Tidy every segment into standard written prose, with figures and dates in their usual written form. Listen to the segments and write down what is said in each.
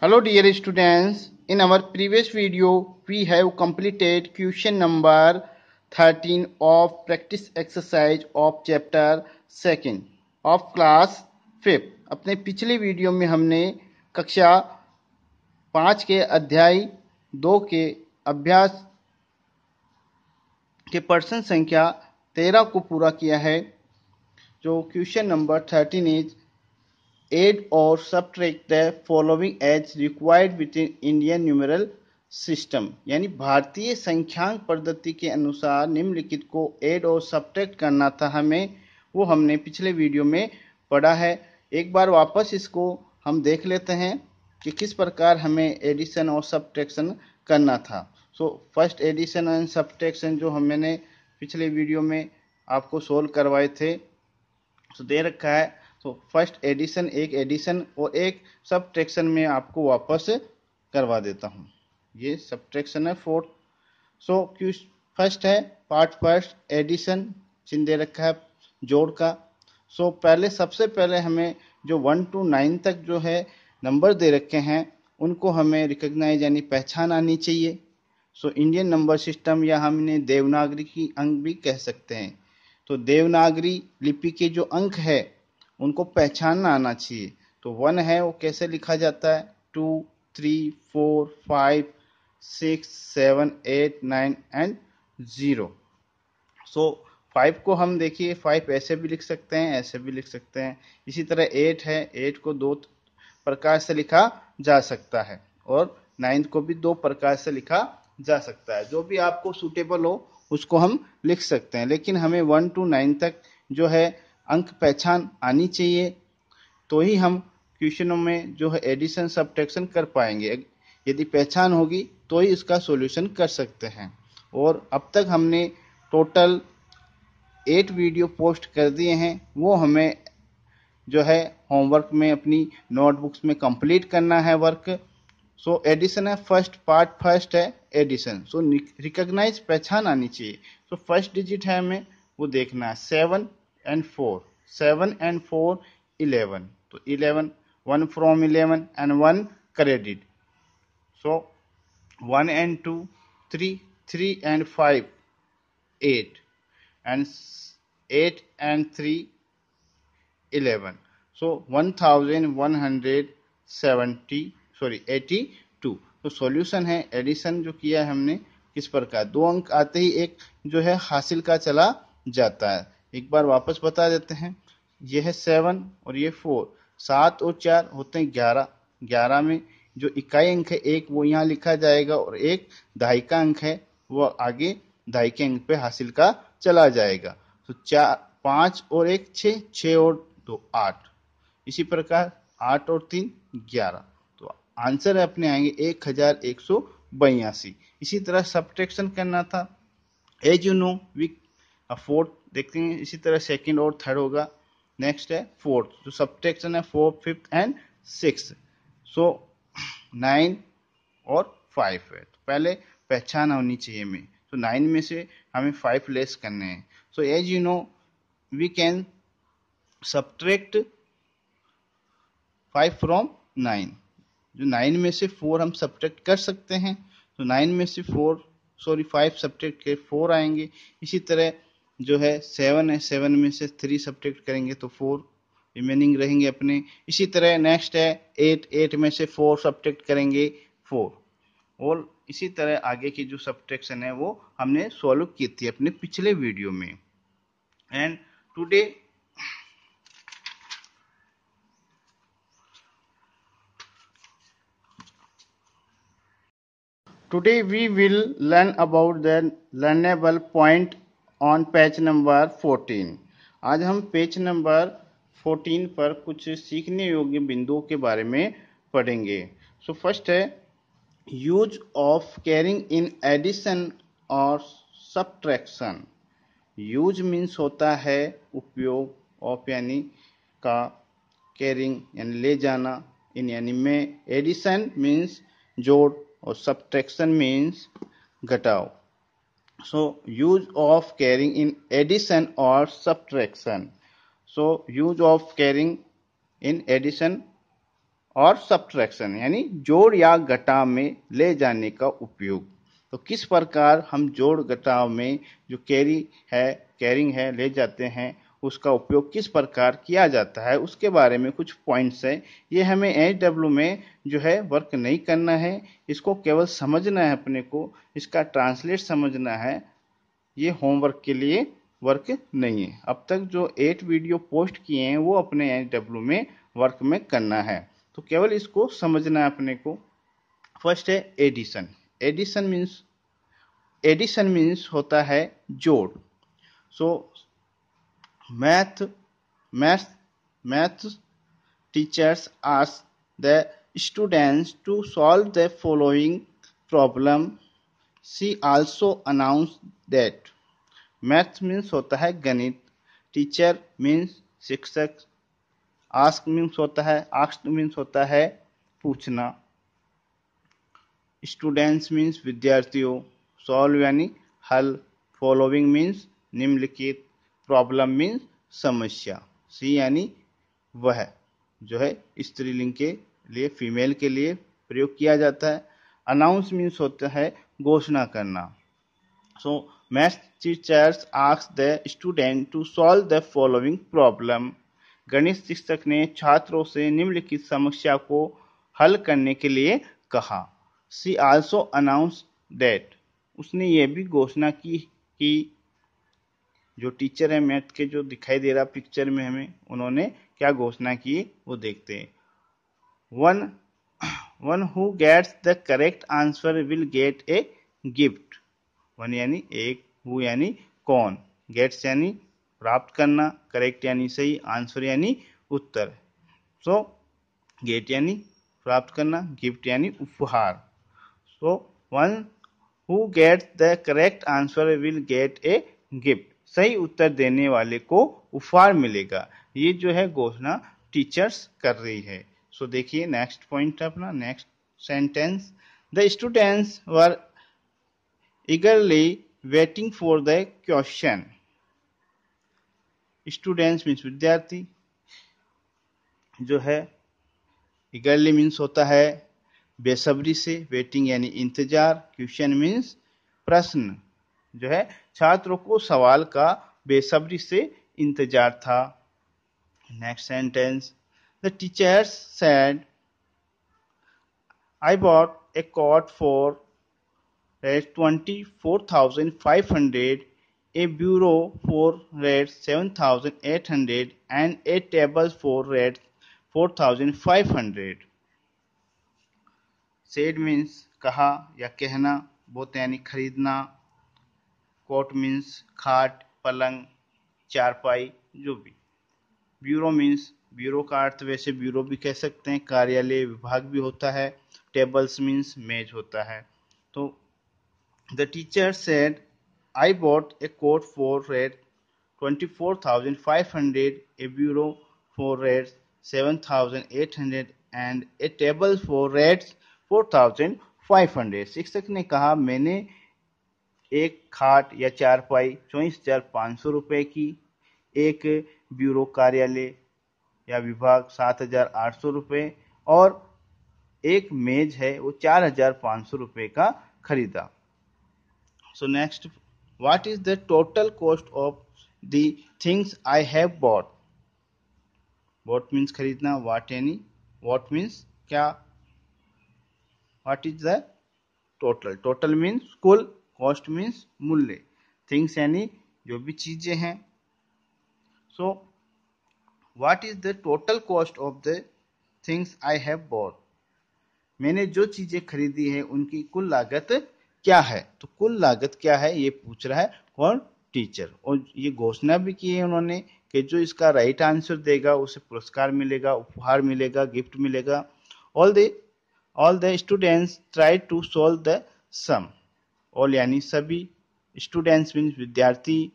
Hello dear students, in our previous video we have completed question number 13 of practice exercise of chapter 2 of class 5। अपने पिछले video में हमने कक्षा 5 के अध्याय 2 के अभ्यास के प्रश्न संख्या 13 को पूरा किया है। जो question number 13 is add or subtract the following as required within Indian numeral system, यानी भारतीय संख्यांक पद्धति के अनुसार निम्नलिखित को ऐड और सब्ट्रैक्ट करना था हमें, वो हमने पिछले वीडियो में पढ़ा है। एक बार वापस इसको हम देख लेते हैं कि किस प्रकार हमें एडिशन और सब्ट्रैक्शन करना था। फर्स्ट एडिशन एंड सब्ट्रैक्शन जो हमने पिछले वीडियो में आपको सोल्व करवाए थे दे रखा है। फर्स्ट एडिशन एक एडिशन और एक सब्ट्रैक्शन में आपको वापस करवा देता हूँ। ये सब्ट्रैक्शन है फोर्थ। फर्स्ट है पार्ट फर्स्ट एडिशन, चिन्ह दे रखा है जोड़ का। पहले सबसे पहले हमें जो 1 to 9 तक जो है नंबर दे रखे हैं उनको हमें रिकॉग्नाइज यानी पहचान आनी चाहिए। इंडियन नंबर सिस्टम या हम इन्हें देवनागरी की अंक भी कह सकते हैं। तो देवनागरी लिपि के जो अंक है उनको पहचानना आना चाहिए। तो 1 है वो कैसे लिखा जाता है, 2, 3, 4, 5, 6, 7, 8, 9 एंड 0। 5 को हम देखिए 5 ऐसे भी लिख सकते हैं, ऐसे भी लिख सकते हैं। इसी तरह 8 है, 8 को 2 प्रकार से लिखा जा सकता है और 9 को भी 2 प्रकार से लिखा जा सकता है। जो भी आपको सूटेबल हो उसको हम लिख सकते हैं, लेकिन हमें 1 to 9 तक जो है अंक पहचान आनी चाहिए, तो ही हम क्वेश्चनों में जो है एडिशन सब्ट्रैक्शन कर पाएंगे। यदि पहचान होगी तो ही इसका सॉल्यूशन कर सकते हैं। और अब तक हमने टोटल 8 वीडियो पोस्ट कर दिए हैं, वो हमें जो है होमवर्क में अपनी नोटबुक्स में कंप्लीट करना है वर्क। एडिशन है फर्स्ट पार्ट, फर्स्ट है एडिशन। रिकॉग्नाइज पहचान आनी चाहिए। फर्स्ट डिजिट है हमें वो देखना है 7 and 4, 7 and 4 11। तो 11 1 from 11 and 1 credit। 1 and 2 3, 3 and 5 8 and 8 and 3 11। 82। तो सॉल्यूशन है एडिशन जो किया है हमने किस प्रकार, 2 अंक आते ही एक जो है हासिल का चला जाता है। एक बार वापस बता देते हैं, ये है 7 और ये 4, 7 और 4 होते हैं 11। 11 में जो इकाई अंक है एक वो यहाँ लिखा जाएगा और एक दहाई का अंक है वो आगे दहाई के अंक पे हासिल का चला जाएगा। 4 5 और 1 6, 6 और 2 8। इसी प्रकार 8 और 3 11। तो आंसर अपने आएंगे 1182। इसी तरह सब्ट्रैक्शन करना था, as you know we fourth देखते हैं। इसी तरह सेकंड और थर्ड होगा। नेक्स्ट है फोर्थ, जो सब्ट्रैक्शन है 4, 5 एंड 6। 9 और 5 है। तो पहले पहचान होनी चाहिए हमें। 9 में से हमें 5 लेस करने हैं। As you know we can subtract 5 from 9। जो 9 में से 4 हम सब्ट्रैक्ट कर सकते हैं। 9 में से 5 सब्ट्रैक्ट के 4 आएंगे। इसी तरह जो है 7 है, 7 में से 3 सब्ट्रैक्ट करेंगे तो 4 रिमेनिंग रहेंगे अपने। इसी तरह नेक्स्ट है 8 में से 4 सब्ट्रैक्ट करेंगे 4। और इसी तरह आगे की जो सब्ट्रैक्शन है वो हमने सॉल्व की थी अपने पिछले वीडियो में। And Today we will learn about the learnable point on page number 14। आज हम पेज नंबर 14 पर कुछ सीखने योग्य बिंदुओं के बारे में पढ़ेंगे। फर्स्ट है use of carrying in addition और सब्ट्रैक्शन। यूज मीन्स होता है उपयोग, ऑफ यानी का, कैरिंग यानी ले जाना, इन यानी में, एडिशन मीन्स जोड़ और सब्ट्रैक्शन मीन्स घटाओ। Use of carrying in addition और subtraction. Use of carrying in addition और सब्ट्रैक्शन यानी जोड़ या घटाव में ले जाने का उपयोग। तो किस प्रकार हम जोड़ घटाव में जो कैरिंग है ले जाते हैं, उसका उपयोग किस प्रकार किया जाता है उसके बारे में कुछ पॉइंट्स है। ये हमें एचडब्ल्यू में जो है वर्क नहीं करना है, इसको केवल समझना है अपने को, इसका ट्रांसलेट समझना है। ये होमवर्क के लिए वर्क नहीं है। अब तक जो 8 वीडियो पोस्ट किए हैं वो अपने एचडब्ल्यू में वर्क में करना है, तो केवल इसको समझना है अपने को। फर्स्ट है एडिशन। एडिशन मीन्स होता है जोड़। So math math math teachers ask the students to solve the following problem. She also announce that. Math means होता है गणित, टीचर मीन्स शिक्षक, आस्क मीन्स होता है पूछना, स्टूडेंट्स मीन्स विद्यार्थियों, सॉल्व यानी हल, फॉलोइंग मीन्स निम्नलिखित, प्रॉब्लम मीन्स समस्या। सी यानी वह जो है स्त्रीलिंग के लिए, फीमेल के लिए प्रयोग किया जाता है। अनाउंस मीन्स होता है घोषणा करना। So math teachers ask the student to solve the following problem. गणित शिक्षक ने छात्रों से निम्नलिखित समस्या को हल करने के लिए कहा। She also announce that. उसने ये भी घोषणा की कि जो टीचर है मैथ के, जो दिखाई दे रहा पिक्चर में हमें, उन्होंने क्या घोषणा की वो देखते हैं। One who gets the correct answer will get a gift. One यानी एक, हु यानी कौन, गेट्स यानी प्राप्त करना, करेक्ट यानी सही, आंसर यानी उत्तर। सो गेट यानी प्राप्त करना, गिफ्ट यानी उपहार। So one who gets the correct answer will get a gift. सही उत्तर देने वाले को उपहार मिलेगा। ये जो है घोषणा टीचर्स कर रही है। सो देखिए नेक्स्ट पॉइंट अपना, next sentence. The students were eagerly waiting for the question। Students means विद्यार्थी जो है, eagerly मीन्स होता है बेसब्री से, वेटिंग यानी इंतजार, क्वेश्चन मीन्स प्रश्न। जो है छात्रों को सवाल का बेसब्री से इंतजार था। Next sentence. The teachers said I bought a coat for 24,500, a bureau for 7,800 and a table for 4,500। Said means कहा या कहना, बोथ यानी खरीदना, कोट मीन्स खाट, पलंग, चारपाई जो भी। ब्यूरो मीन्स, ब्यूरो का अर्थ वैसे ब्यूरो भी कह सकते हैं, कार्यालय, विभाग भी होता है। टेबल्स मीन्स मेज होता है। तो the teacher said, I bought a coat for 24,500, a bureau for 7,800 and a table for 4,500। शिक्षक ने कहा मैंने एक खाट या चारपाई 24,500 रुपए की, एक ब्यूरो कार्यालय या विभाग 7,800 रुपए और एक मेज है वो 4,500 रुपए का खरीदा। So next, what is the total cost of the things I have bought? Bought means खरीदना, what यानी what means क्या, what is the total? Total means कुल, cost means मूल्य, things यानी जो भी चीजें हैं। So what is the total cost of the things I have bought? मैंने जो चीजें खरीदी है उनकी कुल लागत क्या है। तो कुल लागत क्या है ये पूछ रहा है कौन, टीचर। और ये घोषणा भी की है उन्होंने कि जो इसका राइट आंसर देगा उसे पुरस्कार मिलेगा, उपहार मिलेगा, गिफ्ट मिलेगा। All the students try to solve the sum. All यानी सभी, स्टूडेंट्स मीन्स विद्यार्थी,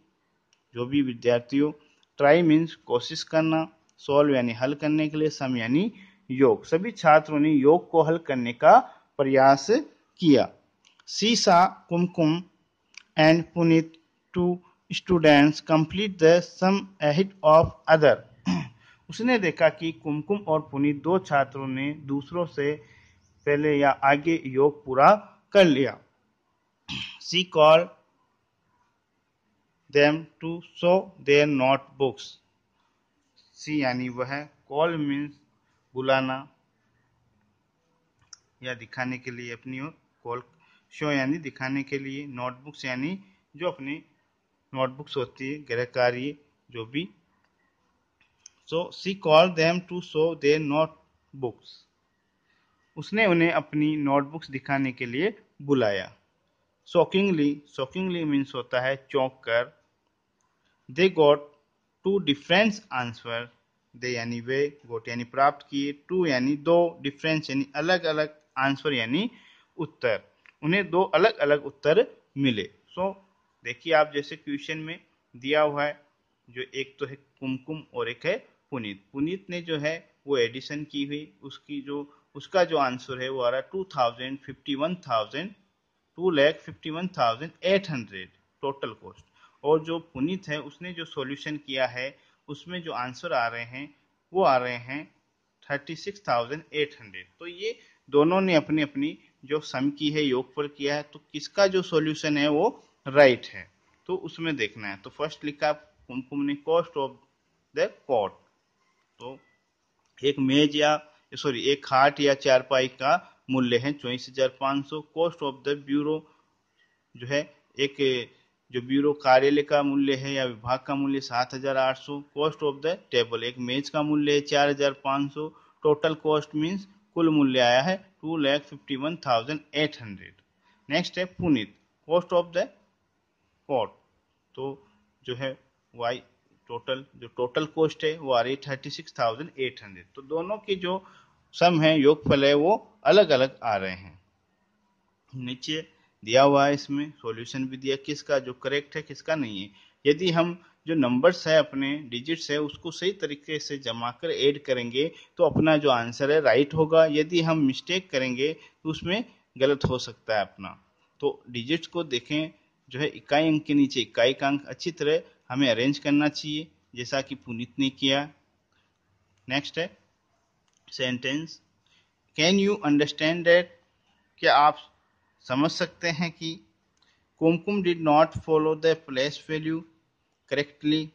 जो भी विद्यार्थियों, ट्राई मीन्स कोशिश करना, सॉल्व यानी हल करने के लिए, सम यानी योग। सभी छात्रों ने योग को हल करने का प्रयास किया। सीसा, कुमकुम and Punit, two students complete the sum ahead of other। उसने देखा कि कुमकुम और पुनीत दो छात्रों ने दूसरों से पहले या आगे योग पूरा कर लिया। She called them to show their notebooks. सी यानी वह, कॉल मीन्स बुलाना या दिखाने के लिए अपनी ओर, कॉल, शो यानी दिखाने के लिए, नोटबुक्स यानी जो अपनी नोटबुक्स होती है गृह कार्य जो भी। So she call them to show their notebooks, उसने उन्हें अपनी नोटबुक्स दिखाने के लिए बुलाया। शॉकिंगली, शॉकिंगली मीन्स होता है चौंक कर। They got two different answer, they यानी वे, गोट यानी प्राप्त किए, टू यानी दो, डिफरेंस यानी अलग अलग, आंसर यानी उत्तर, उन्हें दो अलग अलग उत्तर मिले। सो देखिए आप जैसे क्वेश्चन में दिया हुआ है, जो एक तो है कुमकुम और एक है पुनीत। पुनीत ने जो है वो एडिशन की हुई, उसका जो आंसर है वो आ रहा है 2,51,800 टोटल कॉस्ट। और जो पुनीत है उसने जो सॉल्यूशन किया है उसमें जो आंसर आ रहे हैं वो आ रहे हैं 36,800। तो ये दोनों ने अपनी अपनी जो सम की है, योगफल किया है, तो किसका जो सॉल्यूशन है वो राइट है, तो उसमें देखना है। तो फर्स्ट लिखा कुमकुम ने कॉस्ट ऑफ द कॉट, तो एक मेज या एक खाट या चारपाई का मूल्य है 24,500। कॉस्ट ऑफ द ब्यूरो जो है एक जो ब्यूरो कार्यालय का मूल्य है या विभाग का मूल्य 7,800। कॉस्ट ऑफ द टेबल, एक मेज का मूल्य है 4,500। टोटल कॉस्ट मीन्स कुल मूल्य आया है 2,51,800। नेक्स्ट है पुनीत, कॉस्ट ऑफ द कॉट, तो जो है वाई टोटल कॉस्ट है वो आ रही है 36,800। तो दोनों की जो सम है, योगफल है, वो अलग अलग आ रहे हैं। नीचे दिया हुआ है, इसमें सॉल्यूशन भी दिया किसका जो करेक्ट है किसका नहीं है। यदि हम जो नंबर्स है अपने डिजिट्स है उसको सही तरीके से जमा कर ऐड करेंगे तो अपना जो आंसर है राइट होगा। यदि हम मिस्टेक करेंगे तो उसमें गलत हो सकता है अपना। तो डिजिट्स को देखें, जो है इकाई अंक के नीचे इकाई का अंक अच्छी तरह हमें अरेंज करना चाहिए, जैसा कि पुनीत ने किया। नेक्स्ट है sentence, can you understand that, क्या आप समझ सकते हैं कि Kumkum did not follow the place value correctly,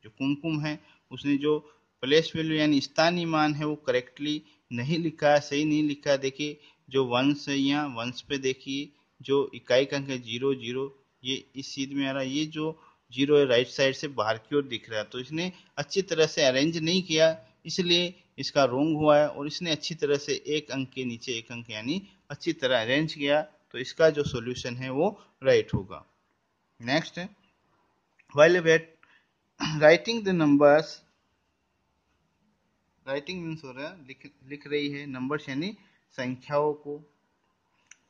जो कुमकुम है उसने जो प्लेस वैल्यू यानी स्थानीय मान है वो करेक्टली नहीं लिखा, सही नहीं लिखा। देखिए जो वंश है यहाँ वंश पे देखिए जो इकाई का अंक है 0,0, ये इस चीज में आ रहा है, ये जो 0 है राइट साइड से बाहर की ओर दिख रहा है, तो इसने अच्छी तरह से अरेंज नहीं किया, इसलिए इसका रोंग हुआ है। और इसने अच्छी तरह से एक अंक के नीचे एक अंक यानी अच्छी तरह अरेंज किया, तो इसका जो सॉल्यूशन है वो राइट होगा। नेक्स्ट है, while writing the numbers, writing means हो रहा है लिख रही है नंबर्स यानी संख्याओं को।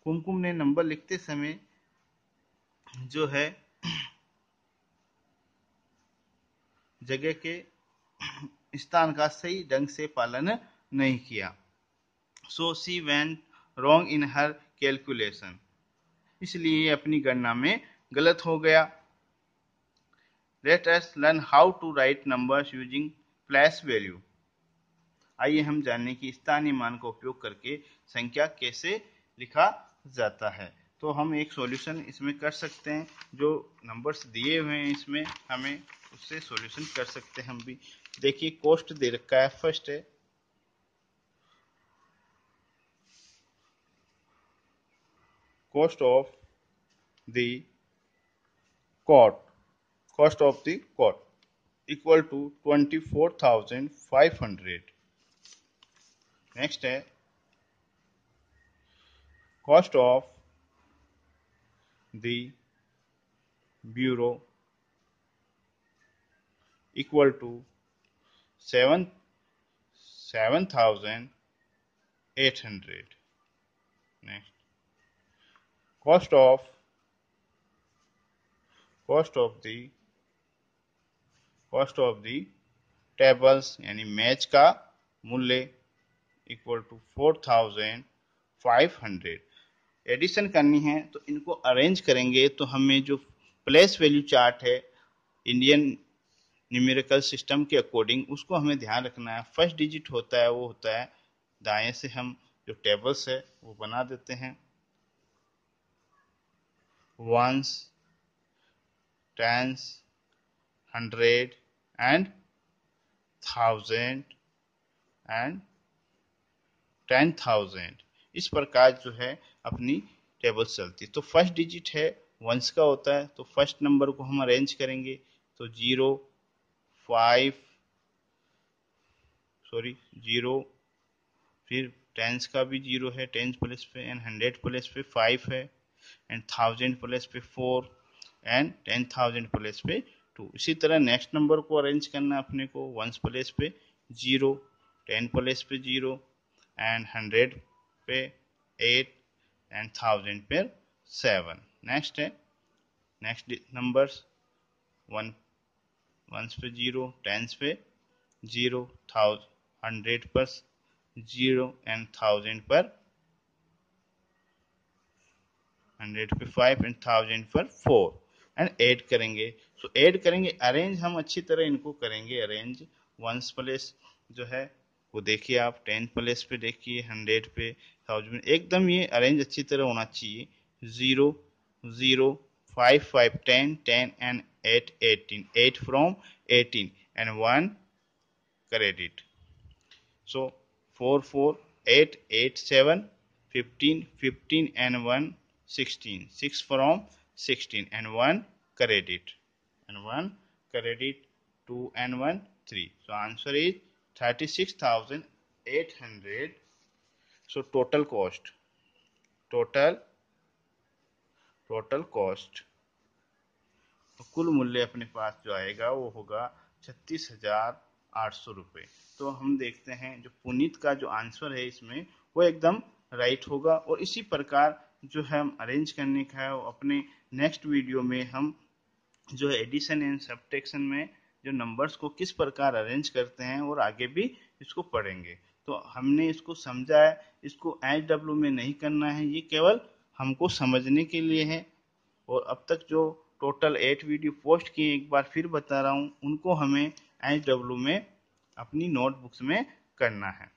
कुमकुम ने नंबर लिखते समय जो है जगह के स्थान का सही ढंग से पालन नहीं किया। So she went wrong in her calculation, इसलिए अपनी गणना में गलत हो गया। Let us learn how to write numbers using place value, आइए हम जानें कि स्थानीय मान का उपयोग करके संख्या कैसे लिखा जाता है। तो हम एक सॉल्यूशन इसमें कर सकते हैं, जो नंबर्स दिए हुए हैं इसमें हमें उससे सॉल्यूशन कर सकते हैं हम भी। देखिए कॉस्ट दे रखा है, फर्स्ट है cost of the cot, cost of the cot equal to 24,500। Next है cost of the bureau equal to 7,800। Next, cost of tables यानी मैच का मूल्य इक्वल टू 4,500। एडिशन करनी है तो इनको अरेंज करेंगे तो हमें जो प्लेस वैल्यू चार्ट है इंडियन न्यूमेरिकल सिस्टम के अकॉर्डिंग उसको हमें ध्यान रखना है। फर्स्ट डिजिट होता है वो होता है दाएं से हम जो टेबल्स है वो बना देते हैं, ones, tens, hundred and thousand and 10,000। इस प्रकार जो है अपनी टेबल चलती है। तो फर्स्ट डिजिट है वंस का होता है, तो फर्स्ट नंबर को हम अरेंज करेंगे, तो 0 5 सॉरी 0, फिर टेंस का भी 0 है, टेंस प्लेस पे, एंड 100 प्लेस पे 5 है, एंड 1000 प्लेस पे 4, एंड 10,000 प्लेस पे 2। इसी तरह नेक्स्ट नंबर को अरेंज करना है अपने को, वंस प्लेस पे 0, 10 प्लेस पे 0, एंड 100 पे 8, एंड 1000 पे 7। नेक्स्ट है नेक्स्ट नंबर्स, वन वंस पे 0, टेंस पे 0, 100 पर 0, एंड 1000 पर 100 पे 5, एंड 1000 पर 4, एंड ऐड करेंगे। सो ऐड करेंगे, अरेंज हम अच्छी तरह इनको करेंगे अरेंज। वंस प्लेस जो है वो देखिए आप, 10 प्लेस पे देखिए, 100 पे, 1000, एकदम ये अरेंज अच्छी तरह होना चाहिए। 0 0 5 5 10 10 and 8 18, 8 from 18, and 1 credit. So 4 4 8 8 7 15 15 and 1 16, 6 from 16, and 1 credit, and 1 credit, 2 and 1 3. So answer is 36,800. So total cost, तो कुल मूल्य अपने पास जो आएगा वो होगा 36,800 रुपये। तो हम देखते हैं जो पुनीत का जो आंसर है इसमें वो एकदम राइट होगा। और इसी प्रकार जो है हम अरेंज करने का है, वो अपने नेक्स्ट वीडियो में हम जो है एडिशन एंड सब्ट्रैक्शन में जो नंबर्स को किस प्रकार अरेंज करते हैं और आगे भी इसको पढ़ेंगे। तो हमने इसको समझा है, इसको एच में नहीं करना है, ये केवल हमको समझने के लिए है। और अब तक जो टोटल 8 वीडियो पोस्ट किए, एक बार फिर बता रहा हूँ, उनको हमें एच में अपनी नोटबुक्स में करना है।